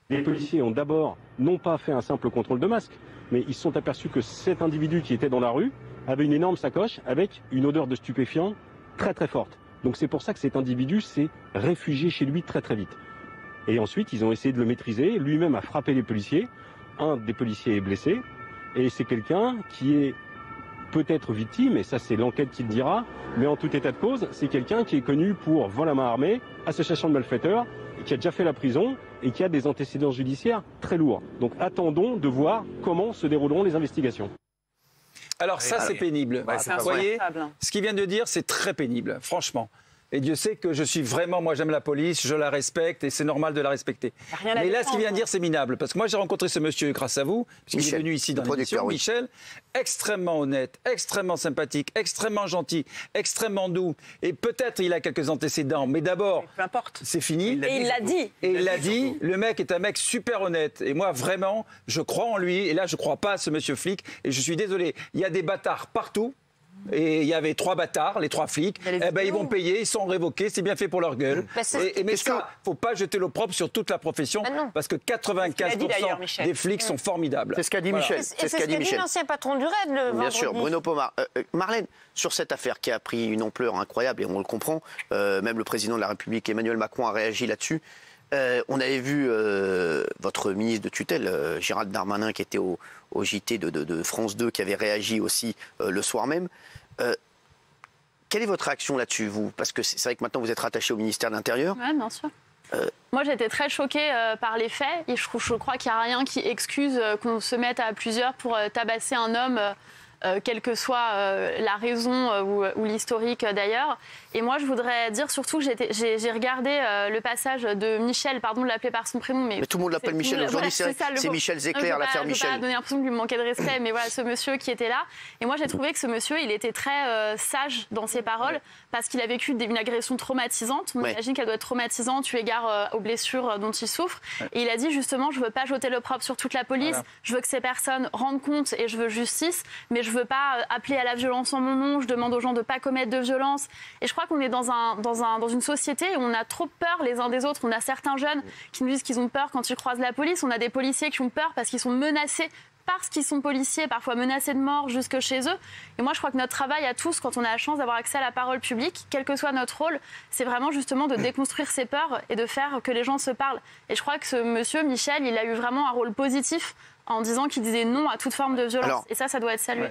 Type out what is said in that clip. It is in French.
Les policiers ont d'abord non pas fait un simple contrôle de masque, mais ils se sont aperçus que cet individu qui était dans la rue avait une énorme sacoche avec une odeur de stupéfiant très très forte. Donc c'est pour ça que cet individu s'est réfugié chez lui très très vite. Et ensuite, ils ont essayé de le maîtriser. Lui-même a frappé les policiers. Un des policiers est blessé. Et c'est quelqu'un qui est peut-être victime, et ça c'est l'enquête qui le dira, mais en tout état de cause, c'est quelqu'un qui est connu pour vol à main armée, association de malfaiteurs, qui a déjà fait la prison et qui a des antécédents judiciaires très lourds. Donc attendons de voir comment se dérouleront les investigations. Alors ça, c'est pénible. Vous voyez, ce qu'il vient de dire, c'est très pénible, franchement. Et Dieu sait que je suis vraiment, moi j'aime la police, je la respecte et c'est normal de la respecter. Mais là, ce qu'il vient de dire, c'est minable. Parce que moi, j'ai rencontré ce monsieur grâce à vous, puisqu'il est venu ici dans l'émission, Michel, extrêmement honnête, extrêmement sympathique, extrêmement gentil, extrêmement doux. Et peut-être il a quelques antécédents, mais d'abord, c'est fini. Et il l'a dit. Et il l'a dit, le mec est un mec super honnête. Et moi, vraiment, je crois en lui. Et là, je ne crois pas à ce monsieur flic. Et je suis désolé, il y a des bâtards partout. Et il y avait 3 bâtards, les 3 flics. Eh ben, ils vont payer, ils sont révoqués, c'est bien fait pour leur gueule. Mais ça, il ne faut pas jeter l'opprobre sur toute la profession, parce que 95% des flics sont formidables. C'est ce qu'a dit Michel. C'est ce qu'a dit l'ancien patron du RAID le vendredi. Bien sûr, Bruno Pomar. Marlène, sur cette affaire qui a pris une ampleur incroyable, et on le comprend, même le président de la République, Emmanuel Macron, a réagi là-dessus. On avait vu votre ministre de tutelle, Gérald Darmanin, qui était au JT de France 2, qui avait réagi aussi le soir même. Quelle est votre réaction là-dessus, vous? Parce que c'est vrai que maintenant vous êtes rattaché au ministère de l'Intérieur. Oui, bien sûr. Moi, j'étais très choquée par les faits. Et je crois qu'il n'y a rien qui excuse qu'on se mette à plusieurs pour tabasser un homme, quelle que soit la raison ou l'historique d'ailleurs. Et moi, je voudrais dire surtout que j'ai regardé le passage de Michel, pardon de l'appeler par son prénom. Mais tout le monde l'appelle Michel. Aujourd'hui, c'est Michel Zecler, l'affaire Michel. Je ne vais pas donner l'impression de lui manquer de respect, mais voilà, ce monsieur qui était là. Et moi, j'ai trouvé que ce monsieur, il était très sage dans ses paroles, parce qu'il a vécu une agression traumatisante. On imagine qu'elle doit être traumatisante, eu égard aux blessures dont il souffre. Et il a dit justement, je ne veux pas jeter l'opprobre sur toute la police, je veux que ces personnes rendent compte et je veux justice, mais je ne veux pas appeler à la violence en mon nom, je demande aux gens de ne pas commettre de violence. Et je crois qu'on est dans une société où on a trop peur les uns des autres. On a certains jeunes qui nous disent qu'ils ont peur quand ils croisent la police. On a des policiers qui ont peur parce qu'ils sont menacés parce qu'ils sont policiers, parfois menacés de mort jusque chez eux. Et moi, je crois que notre travail à tous, quand on a la chance d'avoir accès à la parole publique, quel que soit notre rôle, c'est vraiment justement de déconstruire ces peurs et de faire que les gens se parlent. Et je crois que ce monsieur, Michel, il a eu vraiment un rôle positif en disant qu'il disait non à toute forme de violence. Alors, et ça doit être salué.